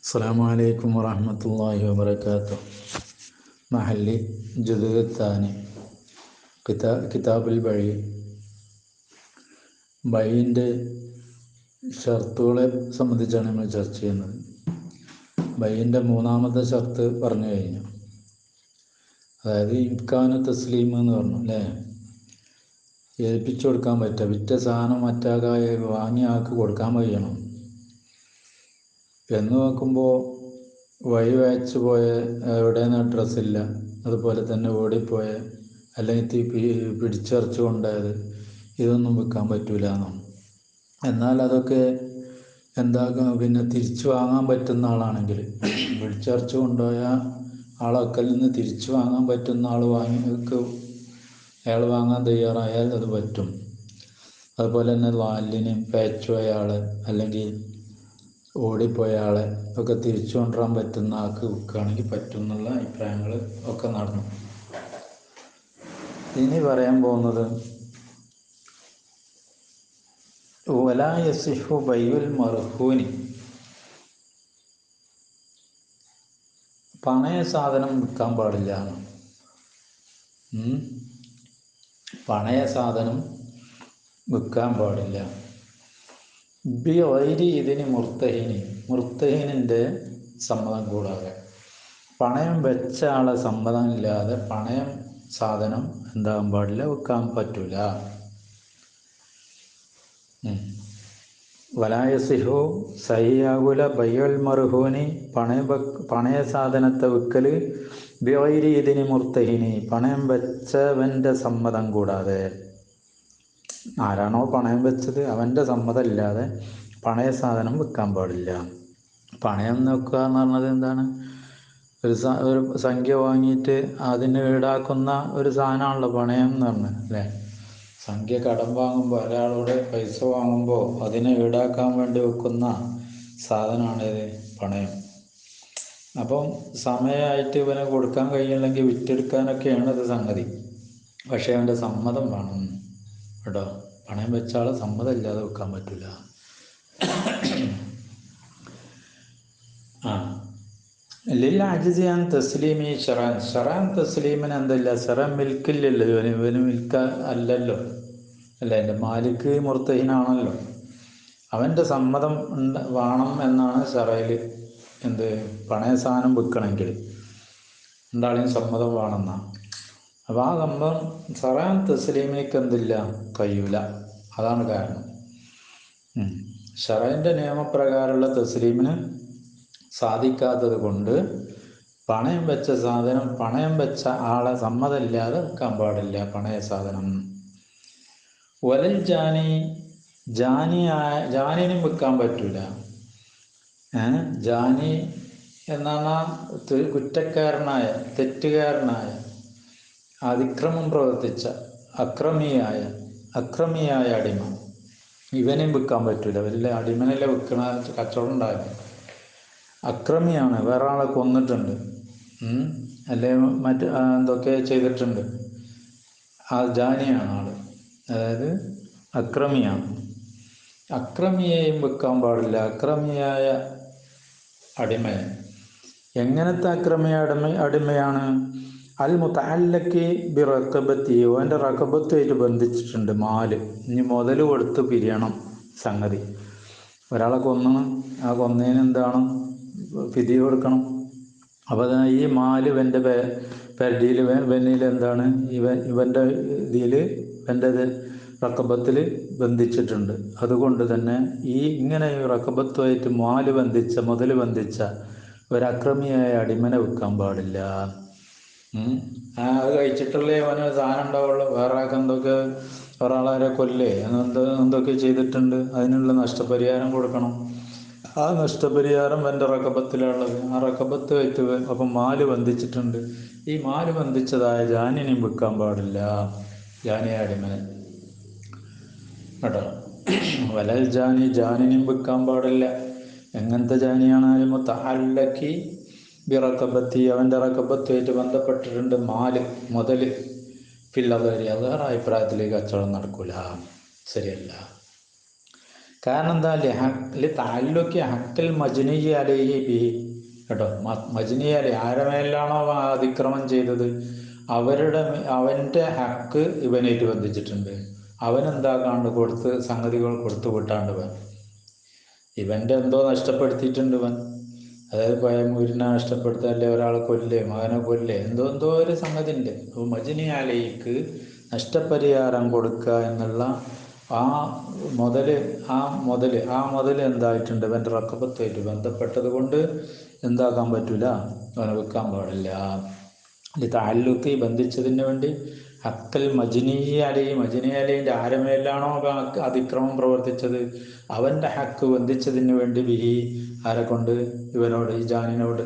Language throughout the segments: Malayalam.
അസ്സലാമു അലൈക്കും വറഹ്മത്തുള്ളാഹി വബറകാതുഹു. മഹല്ലി ജുദ് താനി കിതാബുൽ ബൈ. ബൈൻ്റെ ഷർത്തുകളെ സംബന്ധിച്ചാണ് നമ്മൾ ചർച്ച ചെയ്യുന്നത്. ബൈൻ്റെ മൂന്നാമത്തെ ഷർത്ത് പറഞ്ഞു കഴിഞ്ഞു. അതായത് ഇംകാനു തസ്ലീം എന്ന് പറഞ്ഞു അല്ലേ. ഏൽപ്പിച്ചു കൊടുക്കാൻ പറ്റുക, വിറ്റ സാധനം മറ്റാകായ വാങ്ങിയ ആൾക്ക് കൊടുക്കാൻ കഴിയണം എന്ന് നോക്കുമ്പോൾ വഴി വയച്ചു പോയ, എവിടെയെന്ന് ഡ്രസ്സില്ല, അതുപോലെ തന്നെ ഓടിപ്പോയ, അല്ലെങ്കിൽ പിടിച്ചറച്ചു കൊണ്ടായത്, ഇതൊന്നും വിൽക്കാൻ പറ്റൂല എന്നാണ്. എന്നാൽ അതൊക്കെ എന്താക്കാം, പിന്നെ തിരിച്ചു വാങ്ങാൻ പറ്റുന്ന ആളാണെങ്കിൽ, പിടിച്ചറച്ചു കൊണ്ടുപോയ ആളൊക്കൽ നിന്ന് തിരിച്ചു വാങ്ങാൻ പറ്റുന്ന ആൾ അയാൾ വാങ്ങാൻ തയ്യാറായാൽ അത് പറ്റും. അതുപോലെ തന്നെ ലാലിന് പേച്ചുപോയ ആൾ അല്ലെങ്കിൽ ഓടിപ്പോയ ആളെ ഒക്കെ തിരിച്ചു കൊണ്ടുവരാൻ പറ്റുന്ന ആൾക്ക് വിൽക്കുകയാണെങ്കിൽ പറ്റും എന്നുള്ള അഭിപ്രായങ്ങൾ ഒക്കെ നടന്നു. ഇനി പറയാൻ പോകുന്നത് വലാ യസിഹു ബൈഉൽ മർഹൂനി, പണയ സാധനം വിൽക്കാൻ പാടില്ല. പണയ സാധനം വിൽക്കാൻ പാടില്ല. ബി വൈരി ഇതിന് മുർത്തഹീനിൻ്റെ സമ്മതം കൂടാതെ, പണയം വെച്ച ആളെ സമ്മതം ഇല്ലാതെ പണയം സാധനം എന്താകാൻ പാടില്ല, വിൽക്കാൻ പറ്റൂല. വലായസിഹു സഹിയാകുല ബൈഉൽ മർഹൂനി, പണയ സാധനത്തെ വിൽക്കൽ ബി വൈരി ഇതിന് മുർത്തഹീനി, പണയം വെച്ചവൻ്റെ സമ്മതം കൂടാതെ. ആരാണോ പണയം വെച്ചത് അവൻ്റെ സമ്മതം ഇല്ലാതെ പണയ സാധനം വിൽക്കാൻ പാടില്ല. പണയം വെക്കുക എന്ന് പറഞ്ഞത് എന്താണ്? ഒരു സംഖ്യ വാങ്ങിയിട്ട് അതിന് ഈടാക്കുന്ന ഒരു സാധനമാണല്ലോ പണയം എന്ന് പറഞ്ഞത് അല്ലേ. സംഖ്യ കടം വാങ്ങുമ്പോൾ, ഒരാളോട് പൈസ വാങ്ങുമ്പോൾ അതിനെ ഈടാക്കാൻ വേണ്ടി വെക്കുന്ന സാധനമാണ് ഇത് പണയം. അപ്പം സമയമായിട്ട് ഇവനെ കൊടുക്കാൻ കഴിയില്ലെങ്കിൽ വിറ്റെടുക്കാനൊക്കെയാണ് ഇത് സംഗതി. പക്ഷേ അവൻ്റെ സമ്മതം വേണം കേട്ടോ. പണയം വെച്ചാൽ സമ്മതം ഇല്ലാതെ വെക്കാൻ പറ്റില്ല. ലിൽ അജ്സിയാൻ തസ്ലീമി ഷറാൻ തസ്ലീമിന് എന്തല്ല, ഷറാൻ മിൽക്കില്ലല്ലോ, ഇവന് മിൽക്ക അല്ലല്ലോ അല്ല, എൻ്റെ മാലിക്ക് മുർത്തഹീനാണല്ലോ. അവൻ്റെ സമ്മതം വേണം എന്നാണ് ഷറയിൽ. എന്ത് പണയ സാധനം വിൽക്കണമെങ്കിൽ രണ്ടാളെയും സമ്മതം വേണമെന്നാണ്. അപ്പോൾ ആ സമ്മതം ഷറാൻ തസ്ലീമിക്ക് എന്തില്ല, കഴിയൂല. അതാണ് കാരണം. ഷറൈൻ്റെ നിയമപ്രകാരമുള്ള തസ്ലീമിന് സാധിക്കാത്തത് കൊണ്ട് പണയം വെച്ച സാധനം പണയം വെച്ച ആളെ സമ്മതമില്ലാതെ വെക്കാൻ പാടില്ല പണയ സാധനം. വലൽ ജാനിനും വെക്കാൻ പറ്റൂല. ജാനി എന്നാണ് കുറ്റക്കാരനായ, തെറ്റുകാരനായ, അതിക്രമം പ്രവർത്തിച്ച അക്രമിയായ അടിമ, ഇവനെയും വിൽക്കാൻ പറ്റൂല. വലിയ അടിമനല്ലേ വിൽക്കണ കച്ചവടം ഉണ്ടാകും. അക്രമിയാണ്, വേറെ ആളെ കൊന്നിട്ടുണ്ട്, അല്ലെ എന്തൊക്കെ ചെയ്തിട്ടുണ്ട്, ആ ജാനിയാണ് ആള്, അതായത് അക്രമിയാണ്. അക്രമിയെയും വിൽക്കാൻ പാടില്ല. അക്രമിയായ അടിമയെ. എങ്ങനത്തെ അടിമയാണ്? അൽ മുതഅല്ലഖി ബി റഖബത്തി, അവൻ്റെ റഖബത്തുമായിട്ട് ബന്ധിച്ചിട്ടുണ്ട്. മാല്, ഇനി മുതൽ കൊടുത്ത് പിരിയണം സംഗതി. ഒരാളെ കൊന്നണം, ആ കൊന്നതിന് എന്താണ് ഫിദിയ കൊടുക്കണം. അപ്പോൾ ഈ മാല് ഇവൻ്റെ പെരടിയിൽ എന്താണ് ഇവൻ്റെ ഇതിൽ ഇവൻ്റെ റഖബത്തിൽ ബന്ധിച്ചിട്ടുണ്ട്. അതുകൊണ്ട് തന്നെ ഇങ്ങനെ റഖബത്തുമായിട്ട് മാല് ബന്ധിച്ച, മുതൽ ബന്ധിച്ച ഒരക്രമിയായ അടിമനെ വിൽക്കാൻ പാടില്ല. അത് കഴിച്ചിട്ടുള്ളേ അവന് സാധനം ഉണ്ടാവുള്ളൂ. വേറെ ആൾക്ക് എന്തൊക്കെ ഒരാളെ കൊല്ലേ എന്തൊക്കെ ചെയ്തിട്ടുണ്ട്, അതിനുള്ള നഷ്ടപരിഹാരം കൊടുക്കണം. ആ നഷ്ടപരിഹാരം എൻ്റെ റഖബത്തിലുള്ളത്. ആ റഖബത്ത് വെച്ച് അപ്പം മാല് ബന്ധിച്ചിട്ടുണ്ട്. ഈ മാല് ബന്ധിച്ചതായ ജാനിനെയും വിൽക്കാൻ പാടില്ല, ജാനിയ അടിമനെ കേട്ടോ. വലൽ ജാനിനെയും വിൽക്കാൻ പാടില്ല. എങ്ങനത്തെ ജാനിയാണ്? മുതഅല്ലഖി ബി റഖബത്തി, അവൻ്റെ റഖബത്തുമായിട്ട് ബന്ധപ്പെട്ടിട്ടുണ്ട് മാല്, മുതൽ. ഫില്ലതരി, അത് വേറെ അഭിപ്രായത്തിലേക്ക് കച്ചവടം നടക്കൂല, ശരിയല്ല. കാരണം എന്താ താലൂക്ക് ഹക്കൽ മജ്നി അലൈഹി ബിഹി കേട്ടോ. മജ്നി അലി ആരമേലാണോ അതിക്രമം ചെയ്തത് അവൻ്റെ ഹക്ക് ഇവനേറ്റ് ബന്ധിച്ചിട്ടുണ്ട്. അവനെന്താക്കാണ്ട് കൊടുത്ത് സംഗതികൾ കൊടുത്തു വിട്ടാണ്ട് ഇവൻ്റെ എന്തോ നഷ്ടപ്പെടുത്തിയിട്ടുണ്ട് അതായത് പഴമൂരിനെ നഷ്ടപ്പെടുത്തുക, അല്ലെ ഒരാളെ കൊല്ലേ, മകനെ കൊല്ലേ, എന്തോ ഒരു സംഗതി ഉണ്ട്. അപ്പോൾ മജ്നി അലൈക്ക് നഷ്ടപരിഹാരം കൊടുക്കുക എന്നുള്ള ആ മുതൽ എന്തായിട്ടുണ്ട്, ഇവൻ്റെ റക്കബത്തായിട്ട് ബന്ധപ്പെട്ടത് കൊണ്ട് എന്താക്കാൻ പറ്റില്ല, അവനെ വെക്കാൻ പാടില്ല. താലൂക്ക് ബന്ധിച്ചതിന് വേണ്ടി ഹക്കൽ മജ്നി അലൈൻ്റെ ആരമേലാണോ അതിക്രമം പ്രവർത്തിച്ചത് അവൻ്റെ ഹക്ക് ബന്ധിച്ചതിന് വേണ്ടി ബിഹി ആരെ കൊണ്ട്, ഇവനോട്, ഈ ജാനിനോട്.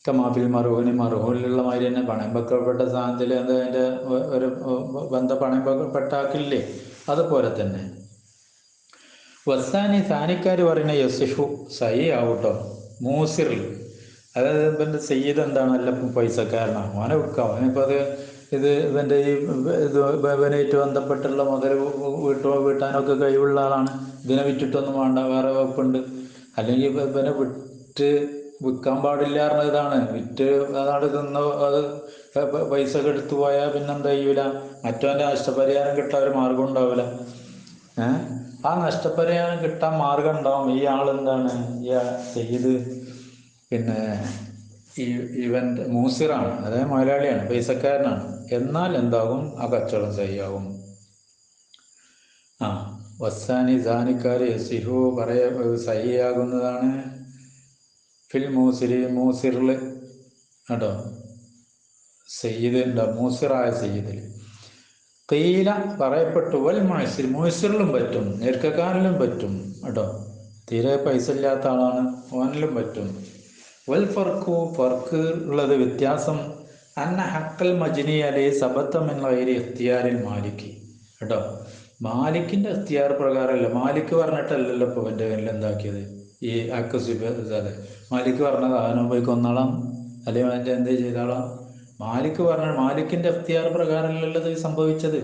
കമാഫിൽ മറുഹൂനിലുള്ള മാതിരി തന്നെ പണയം വെക്കപ്പെട്ട സ്ഥാനത്തിൽ അതിൻ്റെ ഒരു പണയം വെക്കപ്പെട്ടാക്കില്ലേ, അതുപോലെ തന്നെ. വസാനി സാനിക്കാർ പറയുന്ന യസിഫു സഹി ആവട്ടോ മൂസിറിൽ, അതായത് ഇവൻ്റെ സയ്യിദ് എന്താണ്, നല്ല പൈസക്കാരനാണ്, അവനെ വിൽക്കാം. അവനിപ്പോൾ ഇവൻ്റെ ഈ ഇവനായിട്ട് ബന്ധപ്പെട്ടുള്ള മുതൽ വീട്ടാനൊക്കെ കഴിവുള്ള ആളാണ്. ഇതിനെ വിറ്റിട്ടൊന്നും വേണ്ട, വേറെ വകുപ്പുണ്ട്. അല്ലെങ്കിൽ ഇവനെ വിൽക്കാൻ പാടില്ല പറഞ്ഞതാണ്. വിറ്റ് അതാണ് അത് പൈസ എടുത്തു പോയാൽ പിന്നെന്താ ചെയ്യൂല, മറ്റവൻ്റെ നഷ്ടപരിഹാരം കിട്ടാൻ ഒരു മാർഗം ഉണ്ടാവില്ല. ആ നഷ്ടപരിഹാരം കിട്ടാൻ മാർഗം ഉണ്ടാവും. ഈ ആളെന്താണ്, ഈ സയ്യിദ് പിന്നെ ഇവൻ്റെ മൂസിറാണ്, അതായത് മലയാളിയാണ്, പൈസക്കാരനാണ്. എന്നാൽ എന്താകും, ആ കച്ചവടം സഹിയാകും. വസാനി സാനിക്കാർ യസിഹു സഹിയാകുന്നതാണ് ഫിൽ മൂസിറിൽ കേട്ടോ. സയ്യിദ് ഉണ്ടോ, മൂസിറായ സയ്യിദിൽ. കീല പറയപ്പെട്ടു, വൽ മൂസിറിലും പറ്റും, നേർക്കക്കാരനിലും പറ്റും കേട്ടോ. തീരെ പൈസ ഇല്ലാത്ത ആളാണ്, ഓനിലും പറ്റും. വൽ ഫർക്ക് ഉള്ളത് വ്യത്യാസം, അന്ന ഹക്കൽ മജ്നി അലൈ സബത്തം എന്ന ഇഖ്തിയാരിൽ മാലിക്ക് കേട്ടോ. മാലിക്കിൻ്റെ ഇഖ്തിയാർ പ്രകാരമല്ല, മാലിക്ക് പറഞ്ഞിട്ടല്ലല്ലോ ഇപ്പോൾ എൻ്റെ കയ്യിൽ എന്താക്കിയത് ഈ അക്കസിബ്. മാലിക്ക് പറഞ്ഞത് അവനോ പോയി കൊന്നോളാം, അല്ലെങ്കിൽ അവൻ്റെ എന്തേ ചെയ്തോളാം. മാലിക്കിൻ്റെ ഇഖ്തിയാർ പ്രകാരമല്ലത് സംഭവിച്ചത്.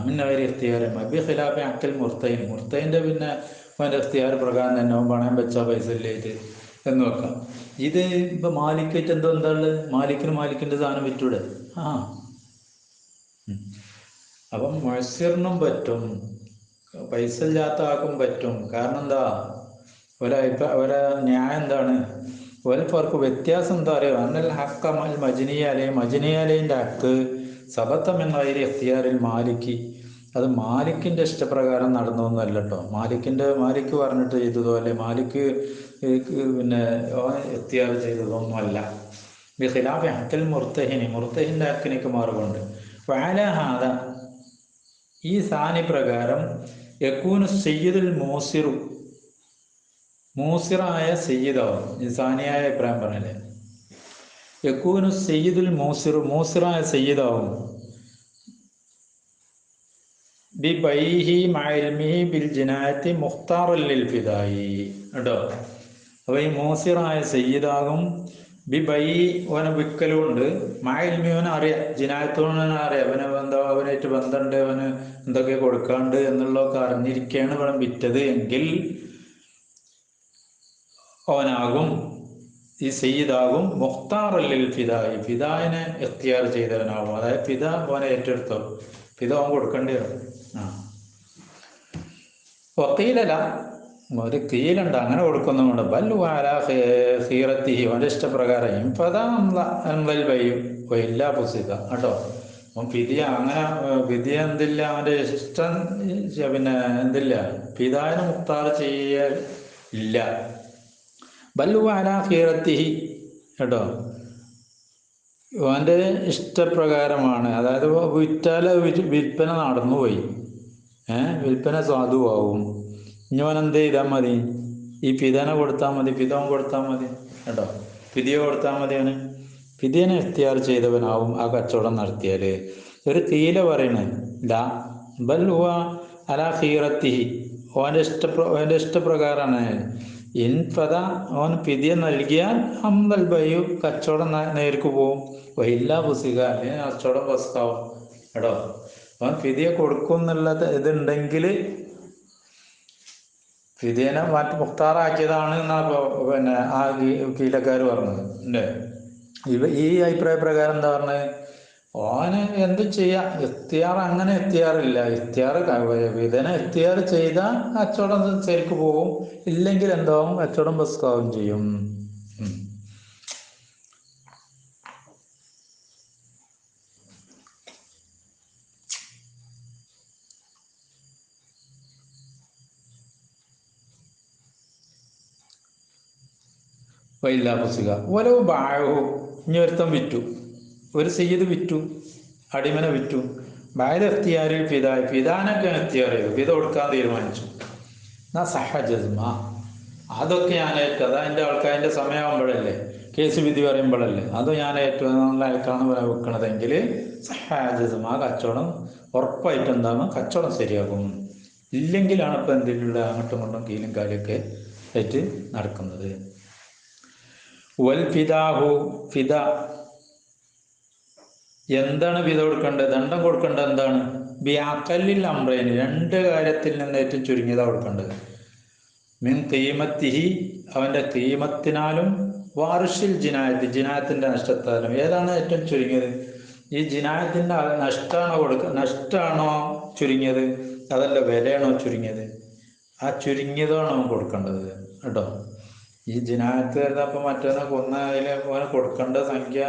മിന്നവരി ഇഖ്തിയാരം അബി ഖിലാഫെ അക്കൽ മുർത്തൈൻ്റെ പിന്നെ അവൻ്റെ ഇഖ്തിയാർ പ്രകാരം തന്നെ അവൻ പണയം വെച്ചാൽ പൈസ ഇല്ലായിട്ട് എന്ന് വെക്കാം. ഇത് ഇപ്പം മാലിക്കായിട്ട് എന്താ ഉള്ളത്, മാലിക്കിൻ്റെ സാധനം വിറ്റൂടെ. അപ്പം മത്സറിനും പറ്റും, പൈസ ഇല്ലാത്ത ആക്കും പറ്റും. കാരണം എന്താ, ഒരാ ന്യായം എന്താണ്, ഫർക്ക് വ്യത്യാസം എന്താ പറയുക, അന്നൽ ഹക്ക മജ്നിയാലയിൻ്റെ ഹക്ക് സബത്തം എന്ന ഇഖ്തിയാരിൽ മാലിക്ക്, അത് മാലിക്കിൻ്റെ ഇഷ്ടപ്രകാരം നടന്നൊന്നുമല്ല കേട്ടോ. മാലിക്ക് പറഞ്ഞിട്ട് ചെയ്തതോ അല്ലെ മാലിക്ക് പിന്നെ ഇഖ്തിയാർ ചെയ്തതൊന്നുമല്ല. ബിഖിലാഫി ഹക്കൽ മുർത്തഹിൻ്റെ ഹക്കിനേക്ക് മാറുകൊണ്ട് വാലഹാദ ഈ സാനി പ്രകാരം യക്കൂനു സയ്യിദുൽ മൂസിറായ സയ്യിദാവും. ഈ സാനിയായ അഭിപ്രായം പറഞ്ഞല്ലേ, യക്കൂനു സയ്യിദുൽ മൂസിറായ സയ്യിദാവും ബി ബൈഹി മഅൽമിഹി ബിൽ ജിനായത്തി മുഖ്താറൽ ലിൽ ഫിദായി കേട്ടോ. അപ്പോൾ ഈ മൂസിറായ സയ്യിദാകും ബി ബൈ ഓനെ വിൽക്കലുണ്ട്, മഅൽമി ഓനെ അറിയാം, ജിനായത്തോനെ അറിയാം, അവനായിട്ട് ബന്ധമുണ്ട്, അവന് എന്തൊക്കെ കൊടുക്കാണ്ട് എന്നുള്ളതൊക്കെ അറിഞ്ഞിരിക്കുകയാണ് ഇവിടെ വിറ്റത് എങ്കിൽ ഓനാകും, ഈ സയ്യിദാകും മുഖ്താറൽ ലിൽ ഫിദായി, ഫിദായിനെ ഇഖ്തിയാർ ചെയ്തവനാകും. അതായത് ഫിദ ഓനെ ഏറ്റെടുത്തോ, ഫിദ അവൻ കൊടുക്കേണ്ടി വരും. വക്കീലല്ല ഒരു കീലുണ്ട്, അങ്ങനെ കൊടുക്കുന്നുമുണ്ട്. ബല്ലു അലാ ഖീറത്തിഹി അവൻ്റെ ഇഷ്ടപ്രകാരം ഇല്ല പുസ്തക കേട്ടോ. അപ്പം ഫിദിയ അങ്ങനെ ഫിദിയ എന്തില്ല, അവൻ്റെ ഇഷ്ടം പിന്നെ എന്തില്ല, ഫിദായിനെ മുഖ്താർ ചെയ്യില്ല. ബല്ലു അലാ ഖീറത്തിഹി കേട്ടോ, അവൻ്റെ ഇഷ്ടപ്രകാരമാണ്. അതായത് വിറ്റാൽ വിൽപ്പന നടന്നുപോയി, വിൽപ്പന സാധുവാകും. ഇഞ്ഞോൻ എന്ത് ചെയ്താൽ മതി, ഈ ഫിദാനെ കൊടുത്താൽ മതി, ഫിദോൻ കൊടുത്താൽ മതി കേട്ടോ, ഫിദിയ കൊടുത്താൽ മതി. അവന് ഫിദിയനെ ഇഖ്തിയാർ ചെയ്തവനാവും ആ കച്ചവടം നടത്തിയാൽ. ഒരു തീല പറയണേ ലാ ബൽ ഹുവ അലാ ഖീറത്തിഹി, അവൻ്റെ ഇഷ്ടപ്രകാരമാണ്. ഇൻഫദ അവൻ ഫിദിയ നൽകിയാൽ അമ്മൽ ബയ്യു കച്ചവടം നേർക്ക് പോവും, വഹില്ല പുസിക അല്ലെങ്കിൽ കച്ചവടം പസ്കാവും കേട്ടോ. അവൻ ഫിദിയ കൊടുക്കും എന്നുള്ള ഇതുണ്ടെങ്കിൽ ഫിദിയനെ മാറ്റി മുഖ്താറാക്കിയതാണ് എന്നാ പിന്നെ ആ കീലക്കാർ പറഞ്ഞത് അല്ലേ. ഈ അഭിപ്രായ പ്രകാരം എന്താ പറഞ്ഞത്, ഓന് എന്ത് ചെയ്യാം, എത്തിയാർ അങ്ങനെ എത്തിയാറില്ല. എത്തിയാർ വിധന എത്തിയാർ ചെയ്താൽ കച്ചവടം ശരിക്ക് പോകും, ഇല്ലെങ്കിൽ എന്താവും, കച്ചവടം ബസ്കാവും ചെയ്യും. വൈല്ലാ പുസ്തക ഓരോ ബാഴവും ഇനി ഒരുത്തം വിറ്റു, ഒരു സയ്യിദ് വിറ്റു, അടിമനെ വിറ്റു. ബായത് എത്തിയാറിൽ ഫിദാനൊക്കെ എത്തിയാർ ചെയ്തു, ഫിദ കൊടുക്കാൻ തീരുമാനിച്ചു. എന്നാ സഹ ജസ്മ അതൊക്കെ ഞാൻ ഏറ്റു, അതാ എൻ്റെ ആൾക്കാരിൻ്റെ സമയമാകുമ്പോഴല്ലേ, കേസ് വിധി പറയുമ്പോഴല്ലേ, അത് ഞാൻ ഏറ്റവും നല്ലതായിട്ടാണ് വെക്കണതെങ്കിൽ സഹ ജസ്മ കച്ചവടം ഉറപ്പായിട്ട് എന്താണ്, കച്ചവടം ശരിയാകും. ഇല്ലെങ്കിലാണ് ഇപ്പം എന്തെങ്കിലും അങ്ങോട്ടും ഇങ്ങോട്ടും കീലും കാലൊക്കെ ആയിട്ട് നടക്കുന്നത്. വൽ ഫിദാഹു ഫിദ എന്താണ് ഫിദ കൊടുക്കേണ്ടത്, ദണ്ഡം കൊടുക്കേണ്ടത് എന്താണ്, ബി അഖല്ലിൽ അംറൈനി രണ്ട് കാര്യത്തിൽ നിന്ന് ഏറ്റവും ചുരുങ്ങിയതാണ് കൊടുക്കേണ്ടത്. മിൻ ഖീമത്തിഹി അവൻ്റെ ഖീമത്തിനാലും വാർഷിൽ ജിനായത്ത് ജിനായത്തിൻ്റെ നഷ്ടത്താലും. ഏതാണ് ഏറ്റവും ചുരുങ്ങിയത്, ഈ ജിനായത്തിൻ്റെ നഷ്ടമാണോ ചുരുങ്ങിയത്, അതല്ല വിലയാണോ ചുരുങ്ങിയത്, ആ ചുരുങ്ങിയതാണോ അവൻ കൊടുക്കേണ്ടത് കേട്ടോ. ഈ ജിനായത്ത് വരുന്നപ്പോൾ മറ്റൊന്ന് കൊന്നതിൽ അവന് കൊടുക്കേണ്ട സംഖ്യ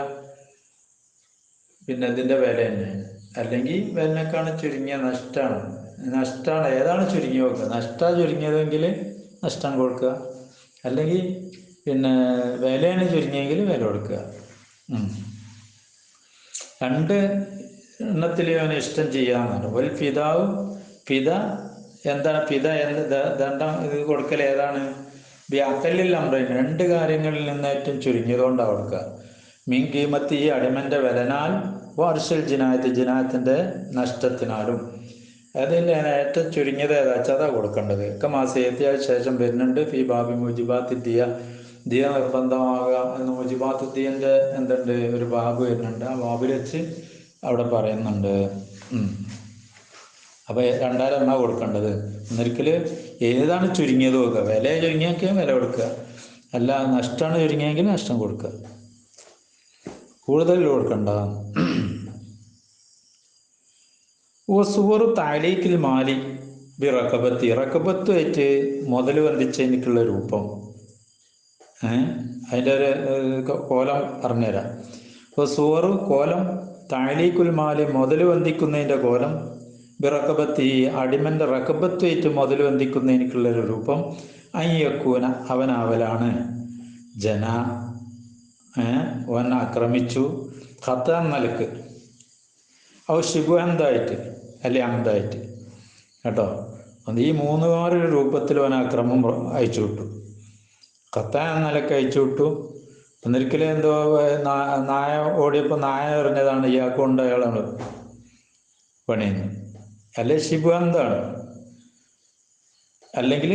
പിന്നെ ഇതിൻ്റെ വില തന്നെയാണ്. അല്ലെങ്കിൽ വിലക്കാണ് ചുരുങ്ങിയ നഷ്ടമാണ് ഏതാണ് ചുരുങ്ങി കൊടുക്കുക, നഷ്ടമാണ് ചുരുങ്ങിയതെങ്കിൽ നഷ്ടം കൊടുക്കുക, അല്ലെങ്കിൽ പിന്നെ വിലയാണ് ചുരുങ്ങിയെങ്കിൽ വില കൊടുക്കുക. രണ്ട് എണ്ണത്തിൽ അവന് ഇഷ്ടം ചെയ്യാമെന്നാണ്. വൽ ഫിദാവ് ഫിദ എന്താണ്, ഫിദ ദണ്ഡം ഇത് കൊടുക്കൽ ഏതാണ്, ബി അഖല്ലിൽ അംറൈൻ രണ്ട് കാര്യങ്ങളിൽ നിന്ന് ഏറ്റവും ചുരുങ്ങിയതുകൊണ്ടാണ് കൊടുക്കുക. മീൻ കീമത്ത് ഈ അടിമൻ്റെ വിലനാൽ, വാർഷിൽ ജിനായത്തിൻ്റെ നഷ്ടത്തിനാലും. അതിൽ ഏറ്റവും ചുരുങ്ങിയത് ഏതാച്ചാൽ അതാണ് കൊടുക്കേണ്ടത്. ഒക്കെ മാസേത്തിയ ശേഷം വരുന്നുണ്ട് ഫി ബാബി മുജിബാത്തി ദിയ നിർബന്ധമാകുക എന്ന് മുജിബാത്തുദ്ദീൻ്റെ എന്തുണ്ട് ഒരു ബാബ് വരുന്നുണ്ട്. ആ ബാബിൽ വെച്ച് അവിടെ പറയുന്നുണ്ട്. അപ്പോൾ രണ്ടായിരം കൊടുക്കേണ്ടത്. ഒരിക്കൽ ഏതാണ് ചുരുങ്ങിയത് കൊടുക്കുക, വില ചുരുങ്ങിയൊക്കെ വില കൊടുക്കുക, അല്ല നഷ്ടമാണ് ചുരുങ്ങിയെങ്കിൽ നഷ്ടം കൊടുക്കുക, കൂടുതൽ കൊടുക്കണ്ട. സുവറു താലീക്കിൽ മാലി ബി റക്കബത്തി റക്കബത്ത് വെച്ച് മുതൽ ബന്ധിച്ചതിനുള്ള രൂപം, അതിൻ്റെ ഒരു കോലം പറഞ്ഞുതരാം. അപ്പോൾ സുവറു കോലം, താലീക്കുൽ മാലി മുതൽ ബന്ധിക്കുന്നതിൻ്റെ കോലം, ബിറക്കബത്തി അടിമൻ്റെ റക്കബത്ത് വെച്ച് മുതൽ ബന്ധിക്കുന്നതിനുള്ളൊരു രൂപം, അയ്യക്കൂന അവനാവലാണ്, ജന അവൻ ആക്രമിച്ചു, ഖത്താൻ നിലക്ക് അവ ശിബുഹന്തായിട്ട് അല്ലെ അന്തായിട്ട് കേട്ടോ. അത് ഈ മൂന്നുമാര് രൂപത്തിൽ അവൻ ആക്രമം അയച്ചു വിട്ടു. ഖത്താൻ നിലക്ക് അയച്ചു വിട്ടു. ഒന്നിരിക്കലും എന്തോ നായ ഓടിയപ്പോൾ നായ എറിഞ്ഞതാണ് ഇയാൾക്ക് കൊണ്ട് അയാളാണ് പണിയുന്നത്, അല്ലെ ശിബുഹന്താണ് അല്ലെങ്കിൽ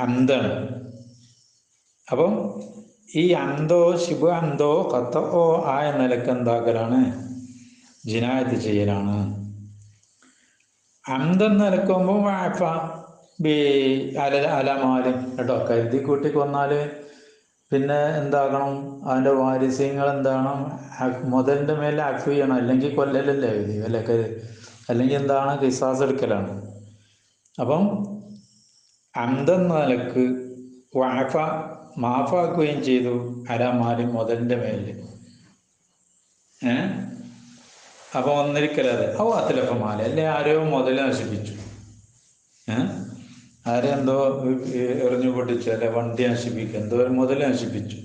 അന്താണ്. അപ്പം ഈ അന്തോ ശിബു അന്തോ ഖത്തോ ആയ നിലക്ക് എന്താക്കലാണ്, ജിനായത്ത് ചെയ്യലാണ്. അന്തം നിലക്കുമ്പോൾ വാഫ ബി അലമാലും കേട്ടോ. കരുതി കൂട്ടി കൊന്നാൽ പിന്നെ എന്താക്കണം, അതിൻ്റെ വാരിസ്യങ്ങൾ എന്താണ്, മുതലിൻ്റെ മേലെ അഫ് ചെയ്യണം, അല്ലെങ്കിൽ കൊല്ലലല്ലേ എഴുതി അല്ലേ, അല്ലെങ്കിൽ എന്താണ് കിസാസ് എടുക്കലാണ്. അപ്പം അന്തം നിലക്ക് വാഫ മാഫാക്കുകയും ചെയ്തു അലമാലും മുതലിൻ്റെ മേലിൽ. അപ്പോൾ ഒന്നിരിക്കലത് അതിലപ്പമാല അല്ലെ ആരോ മുതൽ നശിപ്പിച്ചു, ആരെന്തോ എറിഞ്ഞു പൊട്ടിച്ചു, അല്ലെ വണ്ടി നശിപ്പിക്കുക, എന്തോ ഒരു മുതൽ നശിപ്പിച്ചു.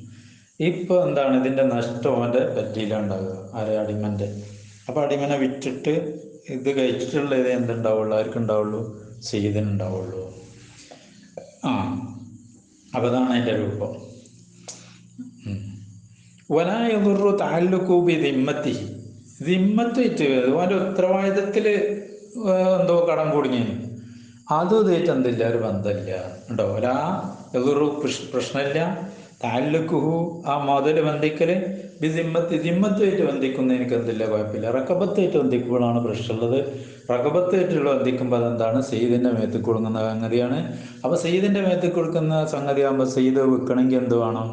ഇപ്പോൾ എന്താണ് ഇതിൻ്റെ നഷ്ടം അവൻ്റെ പറ്റിയിലുണ്ടാവുക, ആരെ അടിമൻ്റെ. അപ്പോൾ അടിമനെ വിറ്റിട്ട് ഇത് കഴിച്ചിട്ടുള്ള ഇത് എന്തുണ്ടാവുള്ളൂ, ആർക്കുണ്ടാവുള്ളൂ, സീതനുണ്ടാവുള്ളൂ. അപ്പോൾ അതാണ് അതിൻ്റെ രൂപം. വലായതുറു താല്ലുക്കൂബി ദിമ്മത്തി ദിമ്മത്ത് വെച്ച് അവൻ്റെ ഉത്തരവാദിത്തത്തിൽ എന്തോ കടം കുടുങ്ങി, അതും ഇതായിട്ട് എന്തില്ല ഒരു ബന്ധമില്ല കേട്ടോ. ഒരാ എതൊരു പ്രശ്നമില്ല. താല്ലുക്കുഹു ആ മുതൽ ബന്ധിക്കൽ ദിമ്മത്തായിട്ട് ബന്ധിക്കുന്ന എനിക്ക് എന്തില്ല കുഴപ്പമില്ല. റക്കബത്തായിട്ട് ബന്ധിക്കുമ്പോഴാണ് പ്രശ്നമുള്ളത്. റക്കബത്തായിട്ടുള്ള ബന്ധിക്കുമ്പോൾ അതെന്താണ് സെയ്ദിൻ്റെ മേത്ത് കൊടുക്കുന്ന സംഗതിയാണ്. അപ്പോൾ സെയ്ദിൻ്റെ മേത്ത് കൊടുക്കുന്ന സംഗതി ആകുമ്പോൾ സെയ്ദ് വെക്കണമെങ്കിൽ എന്ത് വേണം?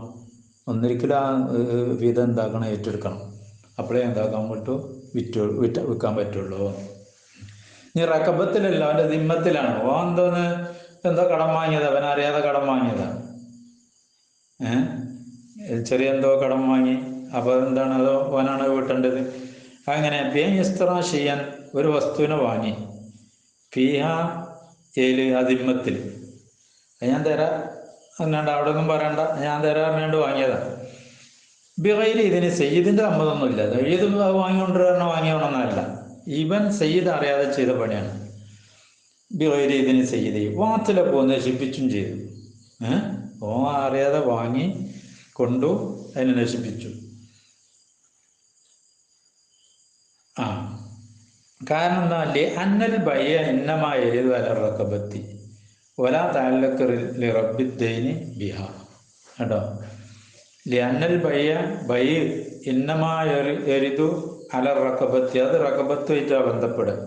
ഒന്നിരിക്കലും ആ വീതം എന്താക്കണം, ഏറ്റെടുക്കണം. അപ്പോഴേ എന്താക്കാൻ പറ്റൂ, വിൽക്കാൻ പറ്റുള്ളൂ. ഇനി റക്കബത്തിലല്ല, അവൻ്റെ ദിമ്മത്തിലാണ്. ഓ എന്തോന്ന് എന്തോ കടം വാങ്ങിയത്, അവനറിയാതെ കടം വാങ്ങിയതാണ്. ചെറിയ എന്തോ കടം വാങ്ങി, അപ്പോൾ എന്താണ്, അതോ ഓനാണ് വീട്ടേണ്ടത്. അങ്ങനെ ബിയസ്ത്ര ചെയ്യാൻ ഒരു വസ്തുവിനെ വാങ്ങി, ഫീഹ ഏല് അതിമ്മത്തിൽ, ഞാൻ തരാം അല്ലാണ്ട് അവിടെ ഒന്നും പറയണ്ട, ഞാൻ തരാറിനാണ്ട് വാങ്ങിയതാണ്. ബിഗൈരി ഇതിന് സെയ്ദിൻ്റെ സമ്മതമൊന്നുമില്ല. സെയ്ദ് വാങ്ങിക്കൊണ്ടിരുന്ന വാങ്ങിയോണമെന്നല്ല, ഇവൻ സെയ്ദ് അറിയാതെ ചെയ്ത പണിയാണ്. ബിഗൈരി ഇതിന് സെയ്ദ് വാത്തിലപ്പോ നശിപ്പിച്ചും ചെയ്തു. ഓ അറിയാതെ വാങ്ങി കൊണ്ടു അതിനെ നശിപ്പിച്ചു. കാരണം എന്താ, അന്നൽ ബയ്യ ഇന്നമായ റക്കബത്തി ഒലാ താലക്ക് റബ്ബിദ്ദൈനി ബിഹ. കേട്ടോ, അന്നൽ ബയ്യ ഇന്നമായ എരിതു അല റക്കബത്തി, അത് റക്കബത്തുമായിട്ടാണ് ബന്ധപ്പെടുക.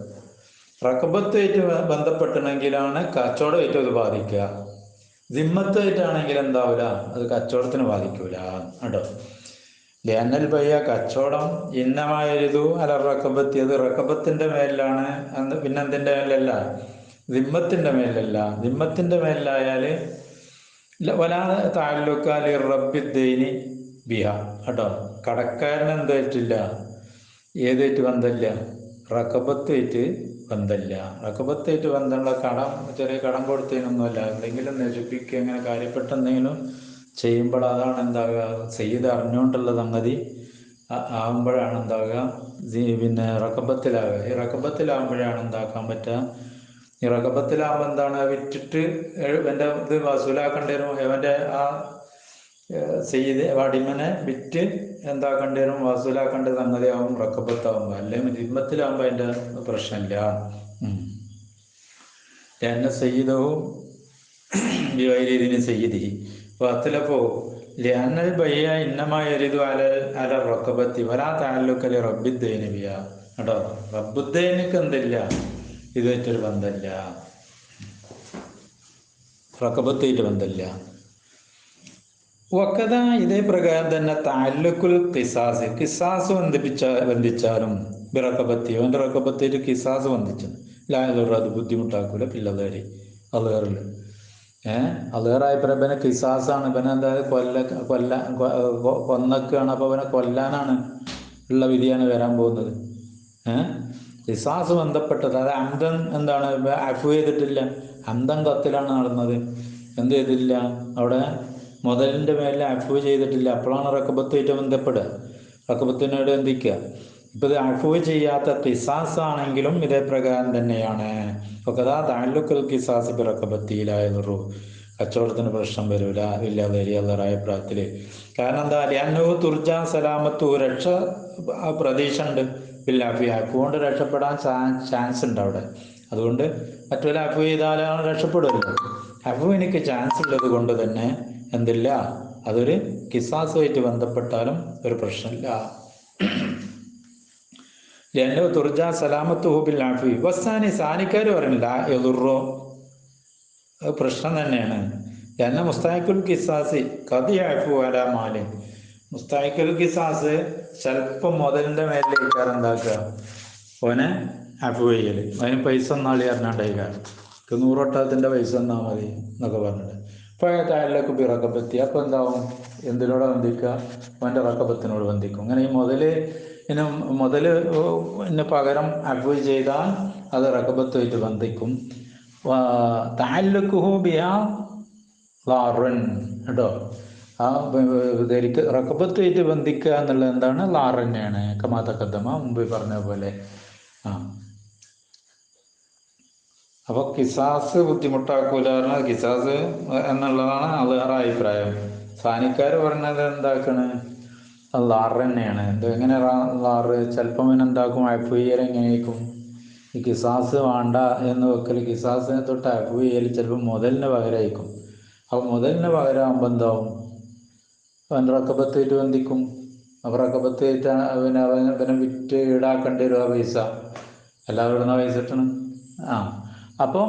റക്കബത്തുമായിട്ട് ബന്ധപ്പെട്ടണമെങ്കിലാണ് കച്ചവടമായിട്ട് അത് ബാധിക്കുക. ദിമ്മത്തായിട്ടാണെങ്കിൽ എന്താവില്ല, അത് കച്ചവടത്തിന് ബാധിക്കൂല. കേട്ടോ, ലിയന്നൽ ബയ്യ കച്ചവടം ഇന്നമായതു അല റക്കബത്തി, അത് റക്കബത്തിൻ്റെ മേലിലാണ്. പിന്നെ എന്തിൻ്റെ മേലല്ല, ദിമ്മത്തിൻ്റെ മേലല്ല. ദിമ്മത്തിൻ്റെ മേലിലായാൽ വലാ താലൂക്കാലി റബ്ബിദ്ദൈനി ബിഹ. കേട്ടോ, കടക്കാരന് എന്തായിട്ടില്ല, ഏതായിട്ട് ബന്ധമില്ല, റക്കബത്തായിട്ട് ബന്ധമില്ല. റക്കബത്തായിട്ട് ബന്ധമുള്ള കടം, ചെറിയ കടം കൊടുത്തതിനൊന്നുമല്ല, എന്തെങ്കിലും നശിപ്പിക്കുക, അങ്ങനെ കാര്യപ്പെട്ട എന്തെങ്കിലും ചെയ്യുമ്പോൾ അതാണ് എന്താവുക, സെയ്ദ് അറിഞ്ഞുകൊണ്ടുള്ള സംഗതി ആകുമ്പോഴാണ് എന്താവുക, പിന്നെ റക്കബത്തിലാവുക. ഈ റക്കബത്തിലാകുമ്പോഴാണ് എന്താക്കാൻ പറ്റുക, ഈ റക്കബത്തിലാകുമ്പോൾ എന്താണ്, വിറ്റിട്ട് എൻ്റെ ഇത് വസൂലാക്കേണ്ടി വരും. അവൻ്റെ ആ സെയ്ദ് അടിമനെ വിറ്റ് എന്താക്കേണ്ടി വരും, വസൂലാക്കേണ്ട സംഗതിയാവും റക്കബത്താകുമ്പോൾ. അല്ലെങ്കിൽ ദിമ്മത്തിലാകുമ്പോൾ അതിൻ്റെ പ്രശ്നമില്ല. എന്നെ സെയ്ദവും ഇതിന് സെയ്തി വത്തിലപ്പോ ലിയന്നൽ ബയ്യ ഇന്നമായ എരിതു അല റക്കബത്തി വലാ താലൂക്കല് റബ്ബിദ്ദൈനി ബിയ. കേട്ടോ, റബ്ബുദ്ദൈനിക്ക് എന്തില്ല, ഇതായിട്ടൊരു ബന്ധമില്ല, റക്കബത്തായിട്ട് ബന്ധമില്ല. വക്കത ഇതേ പ്രകാരം തന്നെ താലൂക്കുൽ കിസാസ്, കിസാസ് ബന്ധിച്ചാലും ബിറക്കബത്തി, അവൻ്റെ റക്കബത്തായിട്ട് കിസാസ് ബന്ധിച്ചു ലായതുറ, അത് ബുദ്ധിമുട്ടാക്കൂല. പിള്ളേരി അലേറിൽ അലേറായ ഇവനെ കിസാസാണ്, ഇവനെ എന്തായാലും കൊന്നൊക്കെയാണ്. അപ്പോൾ അവനെ കൊല്ലാനാണ് ഉള്ള വിധിയാണ് വരാൻ പോകുന്നത്. കിസാസ് ബന്ധപ്പെട്ടത് അത് അന്തം എന്താണ്, അഫു ചെയ്തിട്ടില്ല, അന്തം കത്തിലാണ് നടന്നത്. എന്ത് ചെയ്തില്ല, അവിടെ മുതലിൻ്റെ മേലെ അഫു ചെയ്തിട്ടില്ല. അപ്പോഴാണ് റക്കബത്തായിട്ട് ബന്ധപ്പെടുക, റക്കബത്തിനോട് ബന്ധിക്കുക. ഇപ്പം ഇത് അഫു ചെയ്യാത്ത കിസാസ് ആണെങ്കിലും ഇതേ പ്രകാരം തന്നെയാണ്. ഒക്കെ താലൂക്കൽ കിസാസ് റക്കബത്തിയിലായതൊരു കച്ചവടത്തിന് പ്രശ്നം വരൂല, ഇല്ലാതെ അല്ലാഹുവിന്റെ അഭിപ്രായത്തിൽ. കാരണം എന്താ, അന്നു തുർജ സലാമത്തു, രക്ഷ പ്രതീക്ഷ ഉണ്ട്. ഇല്ല അഫു കൊണ്ട് രക്ഷപ്പെടാൻ ചാൻസ് ഉണ്ട് അവിടെ. അതുകൊണ്ട് മറ്റുള്ള അഫു ചെയ്താലാണ് രക്ഷപ്പെടുമല്ലോ. അഫു എനിക്ക് ചാൻസ് ഉള്ളത് കൊണ്ട് തന്നെ എന്തില്ല, അതൊരു കിസാസുമായിട്ട് ബന്ധപ്പെട്ടാലും ഒരു പ്രശ്നമില്ല. ലഅന്നഹു തുർജ സലാമത്തുഹു ബിൽ അഫ്വി വസാനി. സാനിക്കാർ പറയുന്നില്ല എളുറോ, പ്രശ്നം തന്നെയാണ്. ലഅന്ന മുസ്താഹിഖുൽ കിസാസി ഖദി അഫു അലാ മാലിൻ. മുസ്താഹിഖുൽ കിസാസ് ചിലപ്പം മുതലിൻ്റെ മേലിലേക്കാർ എന്താക്കുക, ഓനെ അഫു ചെയ്യൽ. അതിന് പൈസ ഒന്നാളി അറിഞ്ഞാണ്ടായിക്കാർ, 100 ഒട്ടകത്തിൻ്റെ പൈസ തന്നാൽ മതി എന്നൊക്കെ പറഞ്ഞിട്ട്. ഇപ്പോൾ താഴേക്ക് റക്കബത്തി, അപ്പോൾ എന്താവും, എന്തിനോട് ബന്ധിക്കുക, അവൻ്റെ റക്കബത്തിനോട് ബന്ധിക്കും. അങ്ങനെ ഈ മുതലിന് പകരം അഫു ചെയ്താൽ അത് റക്കബത്തുമായിട്ട് ബന്ധിക്കും. തഅല്ലുഖുഹു ബിഹാ ളാറൻ. കേട്ടോ, ആ റക്കബത്തുമായിട്ട് ബന്ധിക്കുക എന്നുള്ളത് എന്താണ്, ളാർ തന്നെയാണ്. കമാ തഖദ്ദമ, മുമ്പ് പറഞ്ഞ പോലെ. അപ്പോൾ കിസാസ് ബുദ്ധിമുട്ടാക്കൂല, കിസാസ് എന്നുള്ളതാണ് അള്ളാഹുടെ അഭിപ്രായം. സാനിക്കാർ പറഞ്ഞത് എന്താക്കണ്, ളാർ തന്നെയാണ്. എങ്ങനെ ളാറ്, ചിലപ്പം എന്താക്കും, അഫു ചെയ്യൽ എങ്ങനെയായിരിക്കും, ഈ കിസാസ് വേണ്ട എന്ന് വെക്കൽ, കിസാസിനെ തൊട്ട് അഫു ചെയ്യൽ ചിലപ്പോൾ മുതലിന് പകരമായിരിക്കും. അപ്പോൾ മുതലിന് പകരമാകുമ്പോൾ എന്താവും, അവൻ റക്കബത്തായിട്ട് ബന്ധിക്കും. അപ്പോൾ റക്കബത്തായിട്ട് പിന്നെ അവനെ വിറ്റ് ഈടാക്കേണ്ടി വരും ആ പൈസ. എല്ലാവരും ഇടുന്ന പൈസ കിട്ടണം. അപ്പോൾ